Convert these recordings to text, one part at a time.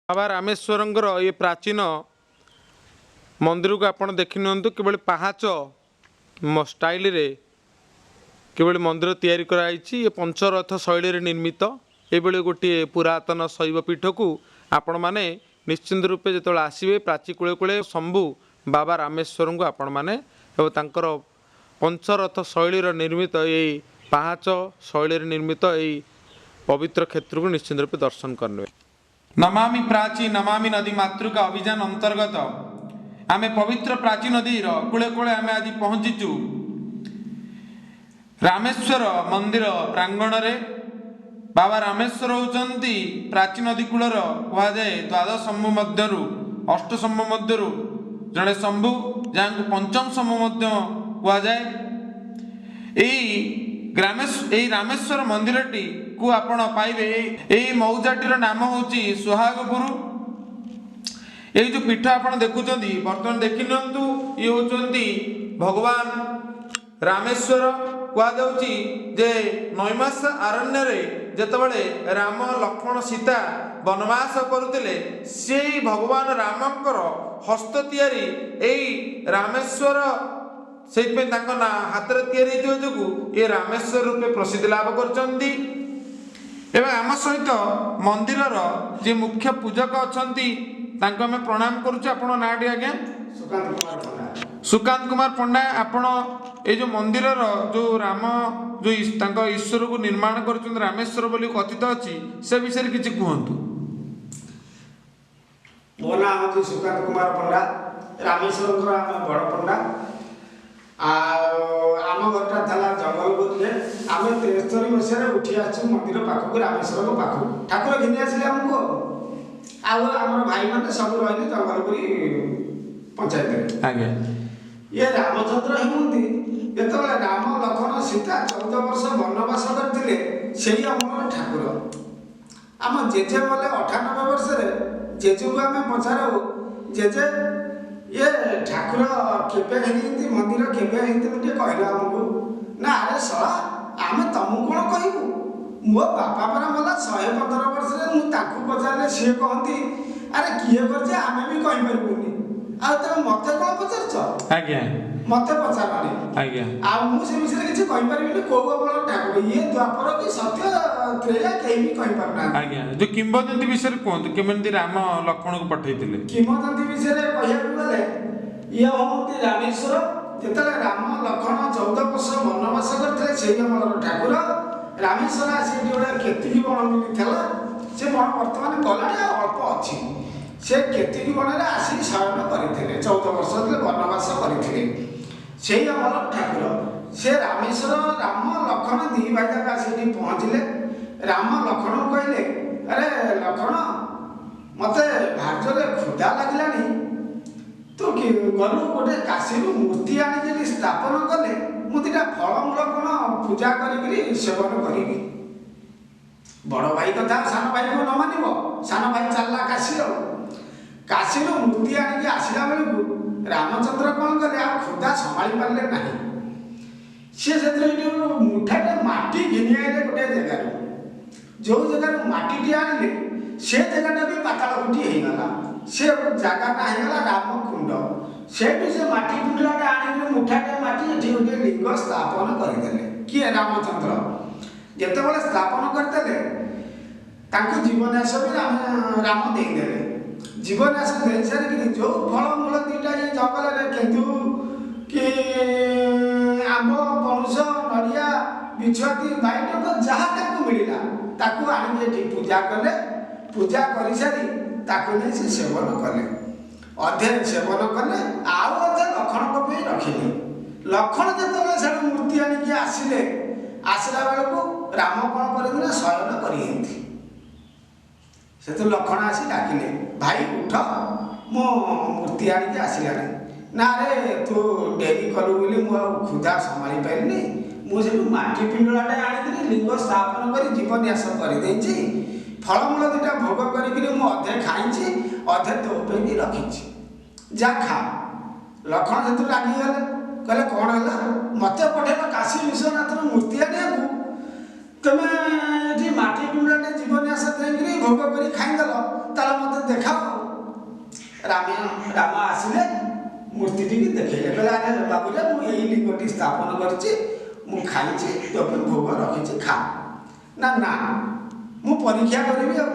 बाबा रामेश्वरंकर ये प्राचीन मंदिर को आपण देखि नियंतु केवल पहाच स्टाइल रे केवल मंदिर तैयारी कराई ये पंचरथ शैली रे निर्मित ये गोटे पुरातन शैव पीठ को आपण माने निश्चिंत रूपे जो आसवे प्राची कूले कूले शंभु बाबा रामेश्वर को आपण माने पंचरथ शैली निर्मित ये पहाच शैली निर्मित ये पवित्र क्षेत्र को निश्चिंत रूपे दर्शन करने। नमामि प्राची नमामि नदी मातृका अभियान अंतर्गत आमे पवित्र प्राची नदी कूले कूले आमे आज पहुंचीचु रामेश्वर मंदिर प्रांगण रे। बाबा रामेश्वर होचंती प्राची नदी कूलर कह जाए द्वादश शंभु मध्यरु अष्ट शंभु मध्यरु जड़े शंभु जहाँ पंचम शंभु मध्य कह जाए। यही रामेश्वर मंदिरटी को आपण पाइबे यही मौजाटीर नाम होची सुहागपुर। ये जो पीठ आपण देखुचंदी वर्तमान देखि नियंतु ये होचंती भगवान रामेश्वर कह जाउची जे नैमास अरण्य रे जेतबेले राम लक्ष्मण सीता वनवास करुतिले सेई भगवान रामंकर हस्त तैयारी एई रामेश्वर से ना हाथ जो ये रामेश्वर रूपे प्रसिद्धि लाभ करचंदी। एवं आम सहित मंदिर जे मुख्य पूजक अच्छी आम प्रणाम करुचे। आपण नाटी आज्ञा सुकांत कुमार पंडा। आपण ये जो मंदिर जो राम जो ईश्वर को निर्माण कर रामेश्वर बोली कथित अच्छी से विषय किसी कहतु। मो ना हूँ सुकांत कुमार पंडा रामेश्वर बड़ पंडा। आम घरटा था जंगलपुर आम 73 मसीह उठी आसु मंदिर पाखक रामेश्वर पाखक ठाकुर घिनी आसिले आमको आम भाई मैंने सब रही जंगलपुर पंचायत आगे ये रामचंद्र हेमंती जो राम लक्ष्मण सीता 14 वर्ष वनवास करते से आम ठाकुर आम जेजे बोले 98 वर्ष जेजू को आम पचारू जेजे ये ठाकुर केबे हेती मंदिर केबे हेती मुझे कहला हमको ना अरे सला आम तुमको कौन कहबू मो बापा पर मला 115 वर्ष रे मु ताकू पचारले से कहती अरे किए करजे आमे भी कहि परबुनी आ त मते कोन पचारछ आज्ञा मते पचारनी आज्ञा आ मु से विषय किछि कहि परबिनी को बळ ठाकुर ये द्वापर की सत्य त्रेया केहि भी कहि परना आज्ञा। जो किंवदंती विषय कोन केमंती राम लक्ष्मण को पठैतिले किंवदंती विषय कहया गले ये होती रामेश्वर जेतले राम लक्ष्मण 14 वर्ष वनवास करते से ठाकुर रामेश्वर आसी गोटे केतिकी बण मिलता से बण बर्तमान गला अल्प अच्छी से केतिकी बण में आसिक शयन करते 14 वर्ष वनवास करते से ठाकुर से रामेश्वर राम लक्ष्मण दी भाई जाक आसिक पहुँचले। राम लक्ष्मण कहले अरे लक्ष्मण मते भार्य क्षुदा लगे तू गलु गोटे काशी मूर्ति आनी स्थापन कले मुझे फलमूल कौन पूजा करी सेवन करी बड़ भाई कथा सान भाई को न मान सान भाई चलला काशी मूर्ति आनिक आसला बेलू रामचंद्र कौन कले आ क्षुदा संभाली पारे ना सी मुठाटे माटी घिनी आए गोटे जगार जो जगार माटी आनिले से जगह भी पाताल फुटी होगला से जगहटा होगला रामकुंड से माटी कुंडलाटा आने मुठाटे माटी गोटे लिंग स्थापन करदे किए रामचंद्र जिते स्थापन करदे जीवनाश भी राम देदे जीवनाश दे सारी जो फलमूल दीटा जंगल केन्दु कि आंब पणुष नड़िया बिछुआती बैठक जहाँ मिलला ताकू आनिके पूजा कले पूजा कर सारी नहीं से सेवन कले अधे सेवन कले आउ अधे लक्ष्मण को रखिले। लक्ष्मण जो मूर्ति आनिक आसिले आसला बेलू राम कौन कर शयन कर से लक्ष्मण आसी डाकिले भाई उठ मो मूर्ति आनिक आसला ना रे तू डेरी कलु बोली मु क्षुदा संभाली पारिनी मुझे माटी पिंडलाटे आनी लिंग स्थापन कर जीवन्यास कर फलमूल दुटा भोग करी अधे खाई अधे तो भी रखी जा खा। लक्ष्मण जो रागिगले कहले कौन है मत पठेल काशी विश्वनाथ मूर्ति आने तुम्हें माटी पिंडलाटे जीवन्यास भोग कर खाईदेल ताल मत ଏଠି ସ୍ଥାପନ କରିଛି, ମୁଁ ଖାଇଛି, ତୋ ପାଇଁ ଭୋଗ ରଖିଛି, ଖା। ନା ନା ମୁଁ ପରୀକ୍ଷା କରିବି। ଆଉ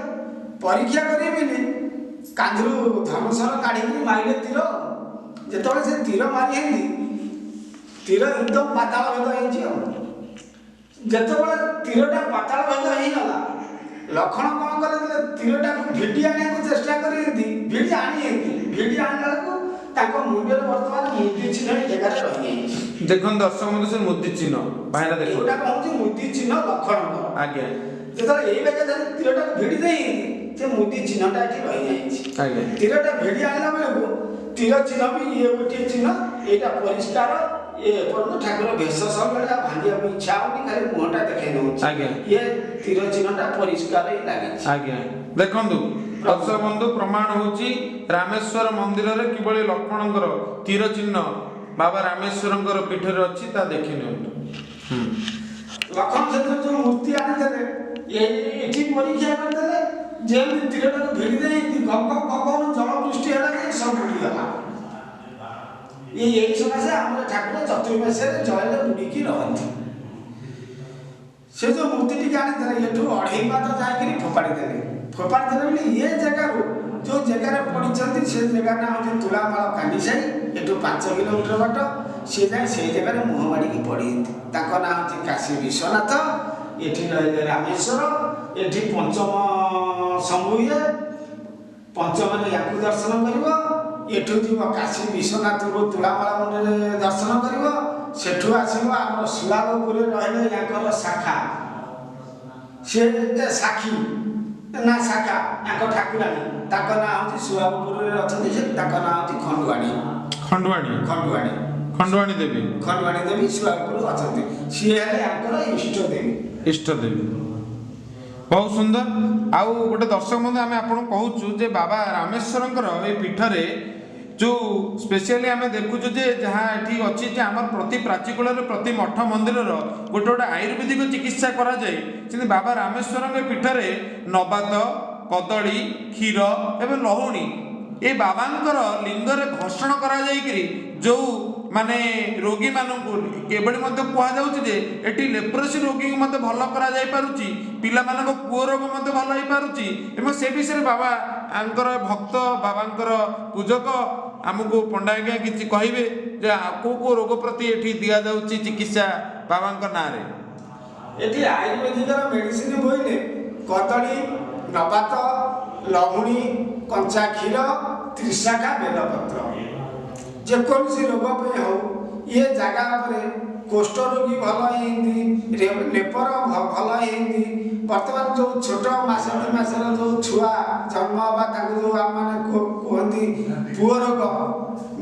ପରୀକ୍ଷା କରିବିନି, କାନ୍ଧରୁ ଧନୁଶର କାଢ଼ିକି ମାରିଲେ ତୀର। ଯେତେବେଳେ ସେ ତୀର ମାରି ହେଇନି, ତୀର ଏକଦମ ପାତାଳ ଭେଦ ହେଇଛି। ଆଉ ଯେତେବେଳେ ତୀରଟା ପାତାଳ ଭେଦ ହେଇଗଲା, ଲକ୍ଷ୍ମଣ କ'ଣ କଲେ, ତୀରଟାକୁ ଭିଡ଼ି ଆଣିବାକୁ ଚେଷ୍ଟା କରିଛନ୍ତି, ଭିଡ଼ି ଆଣିଛନ୍ତି। ଭିଡ଼ି ଆଣିଲା ବେଳକୁ ତାଙ୍କ ମୁଣ୍ଡରେ ବର୍ତ୍ତମାନ ମୁଦି ଚିହ୍ନ ଏ ଜାଗାରେ ରହିଯାଇଛି। ଦେଖନ୍ତୁ ଦର୍ଶକ ବନ୍ଧୁ, ସେ ମୁଦି ଚିହ୍ନ ଭାଇନା ଦେଖନ୍ତୁ, ଏଇଟା କହୁଛି ମୁଦି ଚିହ୍ନ ଲକ୍ଷ୍ମଣଙ୍କର। ଆଜ୍ଞା ଯେତେବେଳେ ଏଇ ବାଗିଆ ତୀରଟାକୁ ଭିଡ଼ି ଦେଇଛନ୍ତି, ସେ ମୁଦି ଚିହ୍ନଟା ଏଠି ରହିଯାଇଛି। ଆଜ୍ଞା ତୀରଟା ଭିଡ଼ି ଆଣିଲା ବେଳକୁ ତୀର ଚିହ୍ନ ବି ଇଏ ଗୋଟିଏ ଚିହ୍ନ, ଏଇଟା ପରିଷ୍କାର। ଏପର୍ଯ୍ୟନ୍ତ ଠାକୁର ବେଶ ସରିଲା, ଭାଙ୍ଗିବାକୁ ଇଚ୍ଛା ହଉନି, ଖାଲି ମୁହଁଟା ଦେଖେଇ ଦଉଛି। ଆଜ୍ଞା ଇଏ ତୀର ଚିହ୍ନଟା ପରିଷ୍କାର ହିଁ ଲାଗିଛି। ଆଜ୍ଞା ଦେଖନ୍ତୁ ଦର୍ଶକ ବନ୍ଧୁ, ପ୍ରମାଣ ହଉଛି ରାମେଶ୍ୱର ମନ୍ଦିରରେ କିଭଳି ଲକ୍ଷ୍ମଣଙ୍କର ତୀର ଚିହ୍ନ ବାବା ରାମେଶ୍ୱରଙ୍କର ପୀଠରେ ଅଛି, ତା ଦେଖି ନିଅନ୍ତୁ। ଲକ୍ଷ୍ମଣ ସେଥିରେ ଯୋଉ ମୂର୍ତ୍ତି ଆଣିଦେଲେ, ଏଠି ପରୀକ୍ଷା କରିଦେଲେ, ଯେମିତି ତୀରଟାକୁ ଭିଡ଼ି ଦେଇଛନ୍ତି, ଗପ ଗପ ଜଳ ବୃଷ୍ଟି ହେଲା ଯେ ସବୁ ବୁଡ଼ିଗଲା। ଏଇ ସକାଶେ ଆମର ଠାକୁର ଚତୁର୍ମାସରେ ଜଳରେ ବୁଡ଼ିକି ରହନ୍ତି। ସେ ଯୋଉ ମୂର୍ତ୍ତିଟିକି ଆଣିଦେଲେ, ଏଠୁ 2.5 ପାଦ ଯାଇକିରି ଫୋପାଡ଼ି ଦେଲେ ବୋଲି ଏ ଜାଗାରୁ ଯୋଉ ଜାଗାରେ ପଡ଼ିଛନ୍ତି, ସେ ଜାଗା ନାଁ ହେଉଛି ତୁଳାମାଳ କାଣ୍ଡିସାହି। ଏଠୁ 5 କିଲୋମିଟର ବାଟ। ସେ ଯାଇ ସେଇ ଜାଗାରେ ମୁହଁ ମାଡ଼ିକି ପଡ଼ିଛନ୍ତି। ତାଙ୍କ ନାଁ ହେଉଛି କାଶୀ ବିଶ୍ୱନାଥ। ଏଠି ରହିଲେ ରାମେଶ୍ୱର। ଏଠି ପଞ୍ଚମ ଶମ୍ଭୁ ଇଏ, ପଞ୍ଚମରେ ୟାକୁ ଦର୍ଶନ କରିବ। ଏଠୁ ଯିବ କାଶୀ ବିଶ୍ୱନାଥକୁ ତୁଳାମାଳ ମନ୍ଦିରରେ ଦର୍ଶନ କରିବ। ସେଠୁ ଆସିବ ଆମର ସୁଆଗପୁରରେ ରହିଲେ ୟାଙ୍କର ଶାଖା, ସେ ସାକ୍ଷୀ ନା ଶାଖା, ତାଙ୍କ ଠାକୁରାଣୀ, ତାଙ୍କ ନାଁ ହେଉଛି ସୁଆଗପୁରରେ ଅଛନ୍ତି। ସେ ତାଙ୍କ ନାଁ ହେଉଛି ଖଣ୍ଡୁଆଣୀ ଦେବୀ। ଖଣ୍ଡୁଆଣୀ ଦେବୀ ସୁଆଗପୁର ଅଛନ୍ତି। ସିଏ ହେଲେ ୟାଙ୍କର ଇଷ୍ଟ ଦେବୀ। ବହୁତ ସୁନ୍ଦର। ଆଉ ଗୋଟେ ଦର୍ଶକ ବନ୍ଧୁ, ଆମେ ଆପଣଙ୍କୁ କହୁଛୁ ଯେ ବାବା ରାମେଶ୍ୱରଙ୍କର ଏଇ ପୀଠରେ ଯେଉଁ ସ୍ପେଶିଆଲି ଆମେ ଦେଖୁଛୁ ଯେ ଯାହା ଏଠି ଅଛି, ଯେ ଆମର ପ୍ରତି ପ୍ରାଚୀକୂଳରେ ପ୍ରତି ମଠ ମନ୍ଦିରର ଗୋଟେ ଆୟୁର୍ବେଦିକ ଚିକିତ୍ସା କରାଯାଏ, ସେମିତି ବାବା ରାମେଶ୍ୱରଙ୍କ ପୀଠରେ ନବାତ, କଦଳୀ, କ୍ଷୀର ଏବଂ ଲହୁଣୀ ଏ ବାବାଙ୍କର ଲିଙ୍ଗରେ ଘର୍ଷଣ କରାଯାଇକିରି ଯେଉଁ ମାନେ ରୋଗୀମାନଙ୍କୁ କେବଳ ମଧ୍ୟ କୁହାଯାଉଛି ଯେ ଏଠି ଲେପ୍ରୋସି ରୋଗୀଙ୍କୁ ମଧ୍ୟ ଭଲ କରାଯାଇପାରୁଛି, ପିଲାମାନଙ୍କ ପୁଅ ରୋଗ ମଧ୍ୟ ଭଲ ହେଇପାରୁଛି। ଏବଂ ସେ ବିଷୟରେ ବାବାଙ୍କର ଭକ୍ତ, ବାବାଙ୍କର ପୂଜକ ଆମକୁ ପଣ୍ଡା ଆଜ୍ଞା କିଛି କହିବେ ଯେ କେଉଁ ରୋଗ ପ୍ରତି ଏଠି ଦିଆଯାଉଛି ଚିକିତ୍ସା ବାବାଙ୍କ ନାଁରେ। ଏଠି ଆୟୁର୍ବେଦିକର ମେଡିସିନ ବୋଇଲେ କଦଳୀ, ନବାତ, ଲହୁଣୀ, କଞ୍ଚା କ୍ଷୀର, ତ୍ରିଶାଖା ବେଲପତ୍ର, ଯେକୌଣସି ରୋଗ ପାଇଁ ହଉ, ଇଏ ଜାଗା ଉପରେ କୋଷ୍ଠ ରୋଗୀ ଭଲ ହେଇନ୍ତି, ଲେପର ଭଲ ହେଇନ୍ତି। ବର୍ତ୍ତମାନ ଯେଉଁ ଛୋଟ ମାସେ 2 ମାସର ଯେଉଁ ଛୁଆ ଜନ୍ମ ହେବା, ତାଙ୍କୁ ଯେଉଁ ଆମମାନେ କୁହନ୍ତି ପୁଅ ରୋଗ,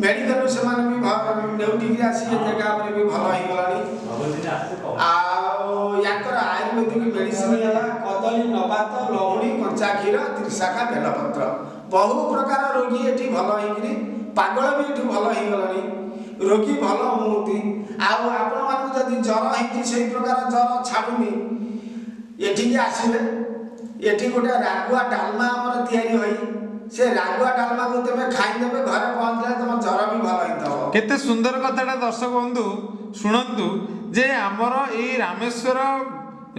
ମେଡ଼ିକାଲରୁ ସେମାନେ ବି ନେଉଟିକି ଆସି ଏ ଜାଗା ଉପରେ ବି ଭଲ ହେଇଗଲାଣି। ଆଉ ୟାଙ୍କର ଆୟୁର୍ବେଦିକ ମେଡ଼ିସିନ ହେଲା କଦଳୀ, ନବାତ, ଲହୁଣୀ, କଞ୍ଚା କ୍ଷୀର, ତ୍ରିଶାଖା ବେଲପତ୍ର। ବହୁ ପ୍ରକାର ରୋଗୀ ଏଠି ଭଲ ହେଇକିରି, ପାଗଳ ବି ଏଠି ଭଲ ହେଇଗଲାଣି, ରୋଗୀ ଭଲ ହୁଅନ୍ତି। ଆଉ ଆପଣମାନଙ୍କୁ ଯଦି ଜ୍ୱର ହେଇଛି, ସେଇ ପ୍ରକାର ଜ୍ୱର ଛାଡ଼ୁନି, ଏଠିକି ଆସିବେ। ଏଠି ଗୋଟେ ରାଗୁଆ ଡାଲମା ଆମର ତିଆରି ହୋଇ, ସେ ରାଗୁଆ ଡାଲମାକୁ ତେବେ ଖାଇଦେବେ, ଘରେ ପହଞ୍ଚିଲେ ତମ ଜ୍ୱର ବି ଭଲ ହେଇଥିବ। କେତେ ସୁନ୍ଦର କଥାଟା ଦର୍ଶକ ବନ୍ଧୁ ଶୁଣନ୍ତୁ, ଯେ ଆମର ଏଇ ରାମେଶ୍ୱର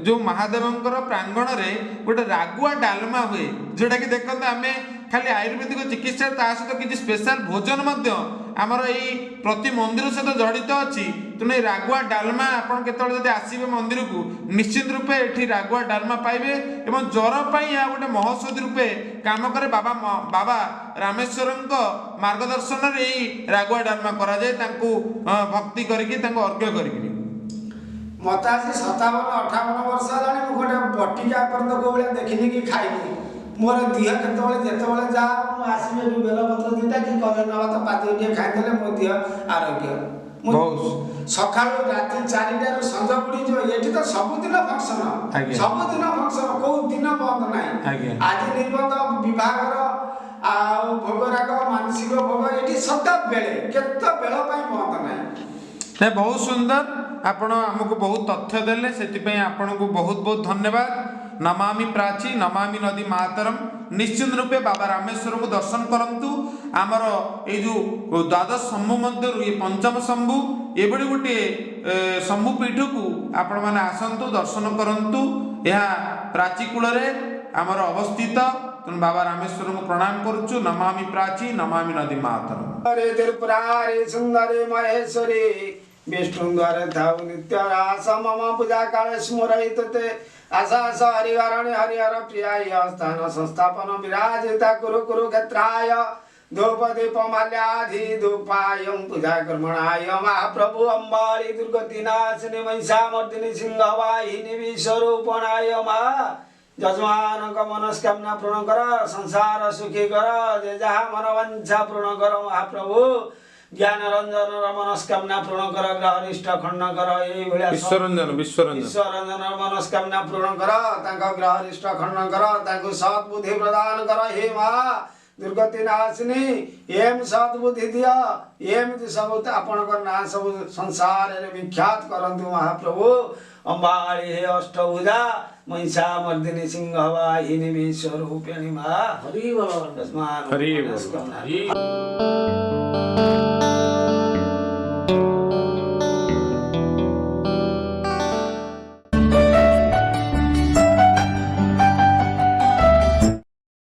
ଯେଉଁ ମହାଦେବଙ୍କର ପ୍ରାଙ୍ଗଣରେ ଗୋଟେ ରାଗୁଆ ଡାଲମା ହୁଏ, ଯେଉଁଟାକି ଦେଖନ୍ତୁ ଆମେ ଖାଲି ଆୟୁର୍ବେଦିକ ଚିକିତ୍ସା, ତା ସହିତ କିଛି ସ୍ପେଶାଲ ଭୋଜନ ମଧ୍ୟ ଆମର ଏଇ ପ୍ରତି ମନ୍ଦିର ସହିତ ଜଡ଼ିତ ଅଛି। ତେଣୁ ଏଇ ରାଗୁଆ ଡାଲମା ଆପଣ କେତେବେଳେ ଯଦି ଆସିବେ ମନ୍ଦିରକୁ, ନିଶ୍ଚିତ ରୂପେ ଏଠି ରାଗୁଆ ଡାଲମା ପାଇବେ। ଏବଂ ଜ୍ୱର ପାଇଁ ଏହା ଗୋଟେ ମହୌଷଧି ରୂପେ କାମ କରେ। ବାବା ରାମେଶ୍ୱରଙ୍କ ମାର୍ଗଦର୍ଶନରେ ଏଇ ରାଗୁଆ ଡାଲମା କରାଯାଏ, ତାଙ୍କୁ ଭକ୍ତି କରିକି, ତାଙ୍କୁ ଅର୍ଘ୍ୟ କରିକି। ମୋତେ ଆସି 57-58 ବର୍ଷ ହେଲାଣି, ମୁଁ ଗୋଟେ ବଟିକା ଏପର୍ଯ୍ୟନ୍ତ କୋଉ ଭଳିଆ ଦେଖିନି କି ଖାଇନି। ମୋର ଦେହ ଯେତେବେଳେ ଯାହା ମୁଁ ଆସିବି, ଏଠୁ ବେଲପତ୍ର 2ଟା କି କଦଳୀ ନବାତ ପାତି ଟିକେ ଖାଇଦେଲେ ମୋ ଦେହ ଆରୋଗ୍ୟ। ସକାଳୁ ରାତି 4ଟାରୁ ସଞ୍ଜ ବୁଡ଼ିଯିବ। ଏଠି ତ ସବୁଦିନ ଫଙ୍କସନ, କୋଉ ଦିନ ବନ୍ଦ ନାହିଁ। ଆଜି ନିର୍ବନ୍ଧ, ବିବାହର, ଆଉ ଭୋଗରାଗ, ମାନସିକ ଭୋଗ, ଏଠି ସଦାବେଳେ କେତେବେଳ ପାଇଁ ବନ୍ଦ ନାହିଁ। ବହୁତ ସୁନ୍ଦର, ଆପଣ ଆମକୁ ବହୁତ ତଥ୍ୟ ଦେଲେ, ସେଥିପାଇଁ ଆପଣଙ୍କୁ ବହୁତ ବହୁତ ଧନ୍ୟବାଦ। ନମାମି ପ୍ରାଚୀ, ନମାମି ନଦୀ ମାତରମ୍। निश्चित रूपे बाबा रामेश्वर को दर्शन करंतु आमर ये जो द्वादश शंभु मध्य ये पंचम शंभु एभली गोटे शंभु पीठ को आपण मैंने आसतु दर्शन करंतु यह प्राची कूल आमर अवस्थित तेणु बाबा रामेश्वर को प्रणाम करुचु नमामि प्राची नमामि नदी मातरम। हरे त्रिपुरारे सुंदरे महेश्वरी विष्णु द्वारे थाउ नित्य रास मम पूजा काले स्मरहित ते आशा हरिहरणे हरिहर प्रियाय स्थान संस्थापन विराजिता कुरु कुरु क्षेत्राय धूप दीप माल्याधि धूपायं पूजा कर्मणाय महाप्रभु अम्बाळी दुर्गति नाशिनी महिषामर्दिनी सिंहवाहिनी विश्वरूपणाय मा जजमान का मनस्कामना पूर्ण कर संसार सुखी कर जे जहाँ मनोवांछा पूर्ण कर महाप्रभु ज्ञान रंजन मनस्कामना पूर्ण कर ग्रहरिष्ट खंड कर विश्वरंजन मनस्कामना पूर्ण कर तांका ग्रहरिष्ट खंड कर तांको सद्बुद्धि प्रदान कर हे मां दुर्गति नाशिनी एम सद्बुद्धि दिया एमती सब आपणकर ना सब संसार रे विख्यात करंतु महाप्रभु अम्बाळी हे अष्टभुजा महिषामर्दिनी सिंहवाहिनी विश्वरूपिणी मां हरि बोल। हरि बोल।